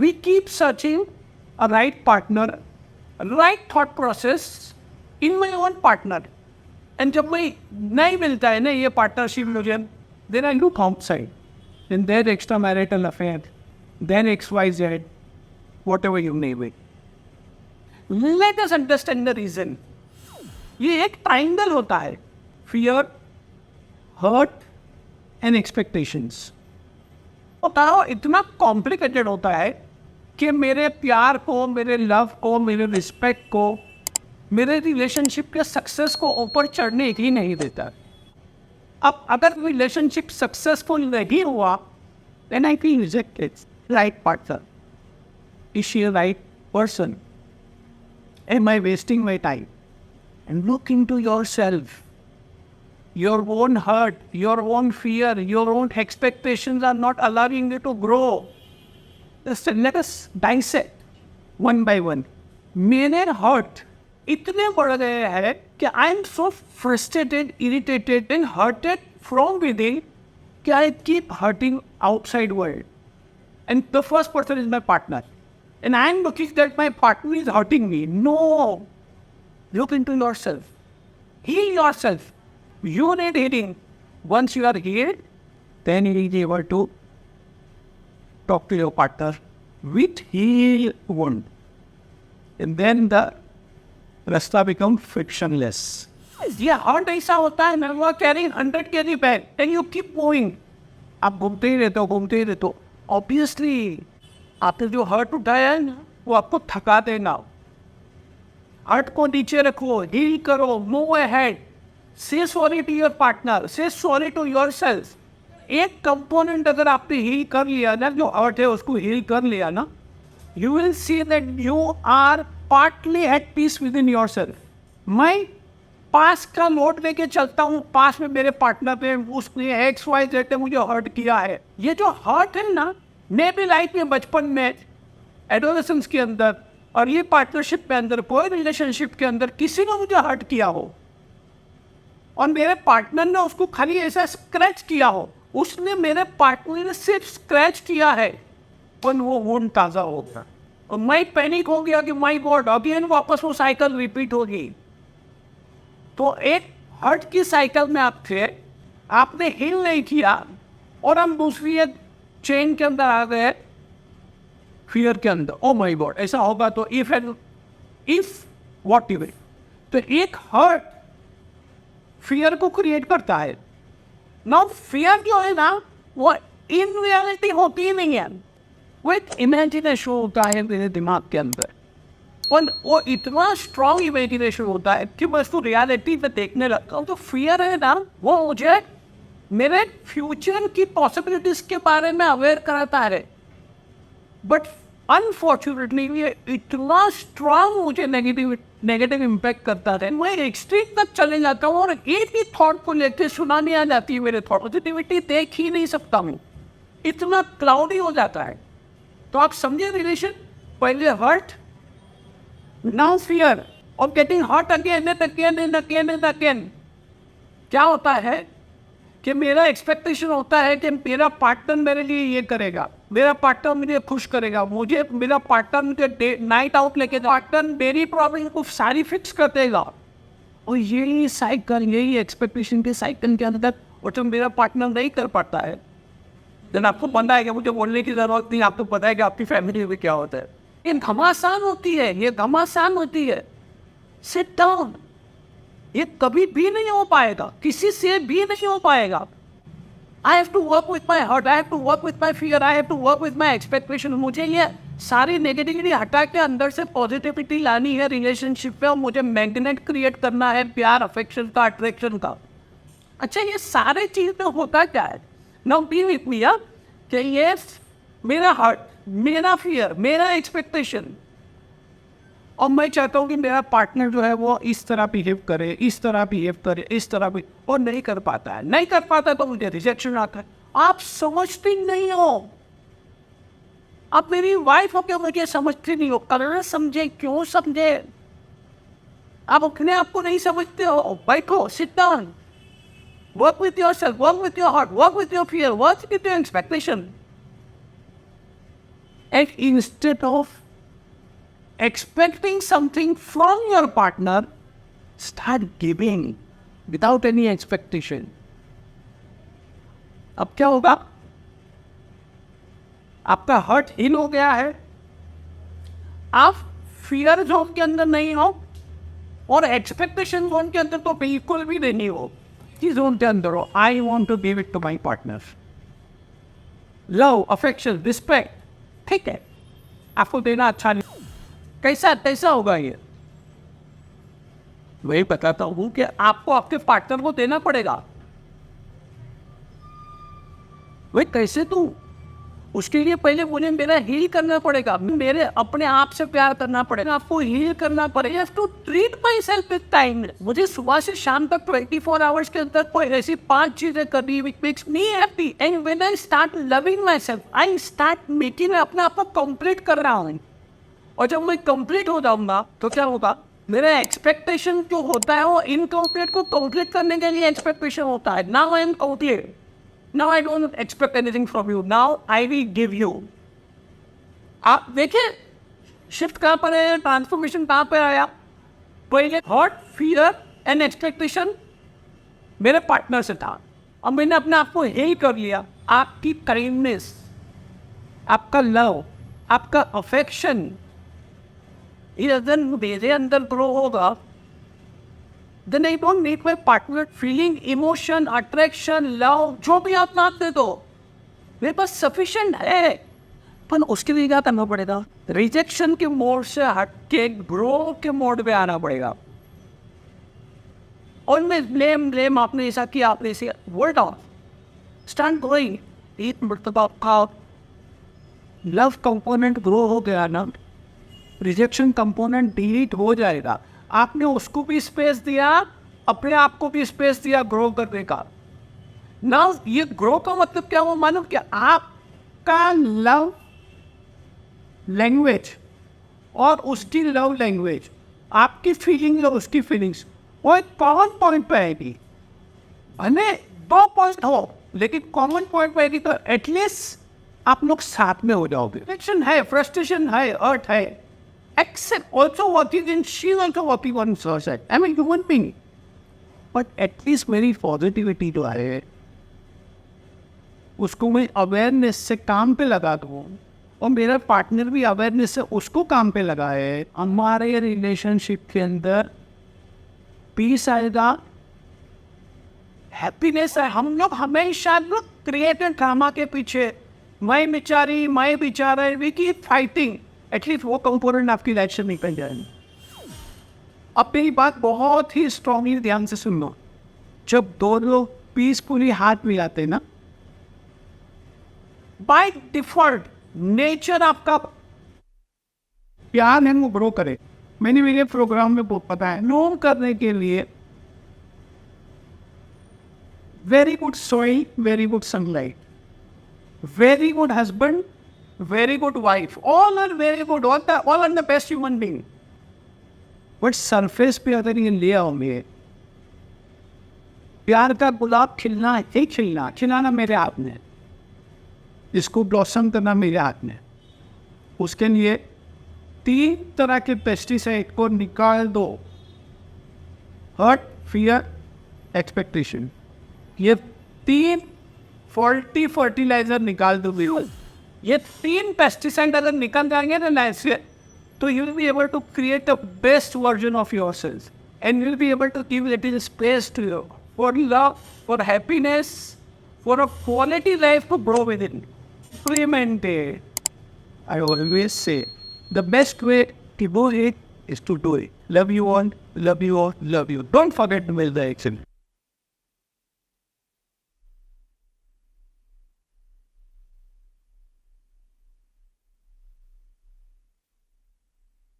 We keep searching a right partner, a right thought process in my own partner. And जब मैं नहीं मिलता है ना ये पार्टनरशिप मुझे, then I look outside. Then there's extramarital affair, then XYZ, whatever you name it. Let us understand the reason. ये एक ट्राइंगल होता है, fear, hurt and expectations. बताओ इतना कॉम्प्लिकेटेड होता है कि मेरे प्यार को, मेरे लव को, मेरे रिस्पेक्ट को, मेरे रिलेशनशिप के सक्सेस को ऊपर चढ़ने ही नहीं देता. अब अगर रिलेशनशिप सक्सेसफुल नहीं हुआ, then I feel rejected. Right partner. Is she a right person? Am I wasting my time? And look into yourself. Your own hurt, your own fear, your own expectations are not allowing you to grow. Let us dissect one by one. मेरे hurt इतने बढ़ गए हैं कि I am so frustrated, irritated and hurted from within कि I keep hurting outside world. And the first person is my partner. And I am looking that my partner is hurting me. No. Look into yourself. Heal yourself. You need healing. Once you are healed, then you will be able to talk to your partner with healed wound. And then the rasta becomes frictionless. Yeah, hurt ऐसा होता है ना, you are carrying 100 kg bag and you keep going. आप घूमते ही रहते हो. Obviously, आपने जो हर्ट उठाया है ना, वो आपको थका देगा. हर्ट को नीचे रखो, हील करो, move ahead. Say sorry to your partner. Say sorry to yourself. एक कंपोनेंट अगर आपने हील कर लिया ना, जो हर्ट है उसको हील कर लिया ना, you will see that you are partly at peace within yourself. मैं पास का लोड लेके चलता हूँ, पास में मेरे पार्टनर पे उसने XYZ ने मुझे हर्ट किया है. ये जो हर्ट है ना, मैं भी लाइफ में बचपन में एडोलेसेंस के अंदर और ये पार्टनरशिप के अंदर, कोई रिलेशनशिप के अंदर किसी ने मुझे हर्ट किया हो और मेरे पार्टनर ने उसको खाली ऐसा स्क्रैच किया हो, उसने मेरे पार्टनर ने सिर्फ स्क्रैच किया है, पर वो वुंड ताज़ा हो गया और मैं पैनिक हो गया कि माय गॉड, अगेन वापस वो साइकिल रिपीट होगी. तो एक हर्ट की साइकिल में आप थे, आपने हील नहीं किया और हम दूसरी एक चेन के अंदर आ गए, फियर के अंदर. ओ माय गॉड, ऐसा होगा तो इफ व्हाट यू विल. तो एक हर्ट फियर को क्रिएट करता है ना. फियर जो है ना, वो इन रियलिटी होती ही नहीं है, वो एक इमेजिनेशन होता है मेरे दिमाग के अंदर. और वो इतना स्ट्रॉन्ग इमेजिनेशन होता है कि मैं उसको रियलिटी में देखने लगता हूँ. तो फियर है ना, वो मुझे मेरे फ्यूचर की पॉसिबिलिटीज के बारे में अवेयर कराता है. बट अनफॉर्चुनेटली ये इतना स्ट्रॉन्ग मुझे नेगेटिव इम्पैक्ट करता है, मैं एक्सट्रीम तक चले जाता हूँ और एक ही थॉट को लेकर सुनानी आ जाती है मेरे थॉट. पॉजिटिविटी देख ही नहीं सकता हूँ, इतना क्लाउडी हो जाता है. तो आप समझे रिलेशन, पहले हर्ट, नाउ फियर और getting hurt again and again and again and again. क्या होता है कि मेरा एक्सपेक्टेशन होता है कि मेरा पार्टनर मेरे लिए ये करेगा, मेरा पार्टनर मुझे खुश करेगा, मुझे मेरा पार्टनर मुझे नाइट आउट लेके, पार्टनर मेरी प्रॉब्लम को सारी फिक्स कर देगा. और यही साइकिल, यही एक्सपेक्टेशन के साइकिल के अंदर, और जब मेरा पार्टनर नहीं कर पाता है, देन आपको पता है कि मुझे बोलने की ज़रूरत नहीं, आपको पता है कि आपकी फैमिली में क्या होता है. ये घमासान होती है, ये घमासान होती है. Sit down. ये कभी भी नहीं हो पाएगा, किसी से भी नहीं हो पाएगा. I have to work with my hurt, I have to work with my fear, I have to work with my expectation. मुझे ये सारी नेगेटिविटी हटा के अंदर से पॉजिटिविटी लानी है रिलेशनशिप पे, और मुझे मैग्नेट क्रिएट करना है प्यार, अफेक्शन का, अट्रैक्शन का. अच्छा, ये सारे चीज़ में होता क्या है? नाउ बी विथ मी कि ये मेरा हर्ट, मेरा फियर, मेरा एक्सपेक्टेशन, और मैं चाहता हूँ कि मेरा पार्टनर जो है वो इस तरह बिहेव करे, इस तरह बिहेव करे, इस तरह भी, और नहीं कर पाता है. नहीं कर पाता तो मुझे रिजेक्शन आता है. आप समझते नहीं हो. आप मेरी वाइफ हो क्या मुझे समझते नहीं हो? करना समझे, क्यों समझे? आप अपने आप को नहीं समझते हो. बैठो, sit down, work with yourself, work with your heart, work with your fear, work with your expectation. And instead of expecting something from your partner, start giving without any expectation. अब क्या होगा? आपका हर्ट हील हो गया है, आप fear zone के अंदर नहीं हो और एक्सपेक्टेशन जोन के अंदर तो बिल्कुल भी नहीं हो. किस जोन के अंदर हो? I want to give it to my partner. Love, affection, respect, ठीक है, आपको देना अच्छा नहीं. कैसा होगा ये? वही बताता हूं कि आपको आपके पार्टनर को देना पड़ेगा. वही कैसे दूं? उसके लिए पहले मुझे मेरा हील करना पड़ेगा, मेरे अपने आप से प्यार करना पड़ेगा, आपको हील करना पड़ेगा. To treat myself with time. मुझे सुबह से शाम तक 24 आवर्स के अंदर कोई ऐसी 5 चीजें करनी which makes me happy. And when I start loving my self, I start making अपने आप को कंप्लीट कर रहा हूँ. और जब मैं कंप्लीट हो जाऊंगा तो क्या होगा? मेरा एक्सपेक्टेशन जो होता है वो इनकम्प्लीट को कंप्लीट करने के लिए एक्सपेक्टेशन होता है. Now I am complete. Now I don't expect anything from you. Now I will give you. आप देखिए शिफ्ट कहाँ पर है, ट्रांसफॉर्मेशन कहाँ पर आया. पहले हॉट, फियर एंड एक्सपेक्टेशन मेरे पार्टनर से था, अब मैंने अपने आप को हील कर लिया. आपकी काइंडनेस, आपका लव, आपका अफेक्शन ये अगर मेरे अंदर ग्रो होगा, then I don't need my partner feeling emotion, attraction, love, जो भी आप मांगते दो मेरे पास सफिशिएंट है. पर उसके लिए क्या करना पड़ेगा? रिजेक्शन के मोड से हट के ग्रो के मोड पे आना पड़ेगा. और मैं ब्लेम आपने ऐसा किया, आपने ऐसे वर्ड ऑफ स्टार्ट ग्रोइंग. एक मतलब आपका लव कंपोनेंट ग्रो हो गया ना, रिजेक्शन कंपोनेंट डिलीट हो जाएगा. आपने उसको भी स्पेस दिया, अपने आप को भी स्पेस दिया ग्रो करने का. ना ये ग्रो का मतलब क्या हुआ? मानो कि आपका लव लैंग्वेज और उसकी लव लैंग्वेज, आपकी फीलिंग और उसकी फीलिंग्स वो एक कॉमन पॉइंट पे आएगी. अने 2 पॉइंट हो लेकिन कॉमन पॉइंट पे आएगी तो एटलीस्ट आप लोग साथ में हो जाओगे. टेंशन है, फ्रस्ट्रेशन है, हर्ट है, accept also working in she also working on suicide. I'm a human being. But at least मेरी पॉजिटिविटी तो आए, उसको मैं अवेयरनेस से काम पे लगा दूँ और मेरा पार्टनर भी अवेयरनेस से उसको काम पे लगाए. हमारे रिलेशनशिप के अंदर पीस आएगा, हैप्पीनेस है. हम लोग हमेशा क्रिएटेड ड्रामा के पीछे मैं बेचारा वी कीप फाइटिंग. एटलीस्ट वो कंपोनेंट आपकी लाइफ से निकल जाए. अब मेरी बात बहुत ही स्ट्रांगली ध्यान से सुन लो. जब 2 लोग पीसफुली हाथ मिलाते ना, बाय डिफॉल्ट नेचर आपका प्यार है वो ग्रो करे. मैंने मेरे प्रोग्राम में बहुत पता है, नो करने के लिए very good soil, very good sunlight, very good husband, very good wife, all are very good, all are the best human being. But surface पे अगर ये ले आओगे, प्यार का गुलाब खिलना है, खिलाना मेरे हाथ में, इसको ब्लॉसम करना मेरे हाथ में. उसके लिए 3 तरह के पेस्टिसाइड को निकाल दो. Hurt, fear, expectation. ये 3 फॉल्टी फर्टिलाइजर निकाल दो. ये 3 पेस्टिसाइड अगर निकल जाएंगे ना लाइफ से, तो you will be able to create the best version of yourself and you will be able to give little space to you for love, for happiness, for a quality life to grow within. Implement it. I always say the best way to do it is to do it. Love you all, love you all, love you. Don't forget to mail the action.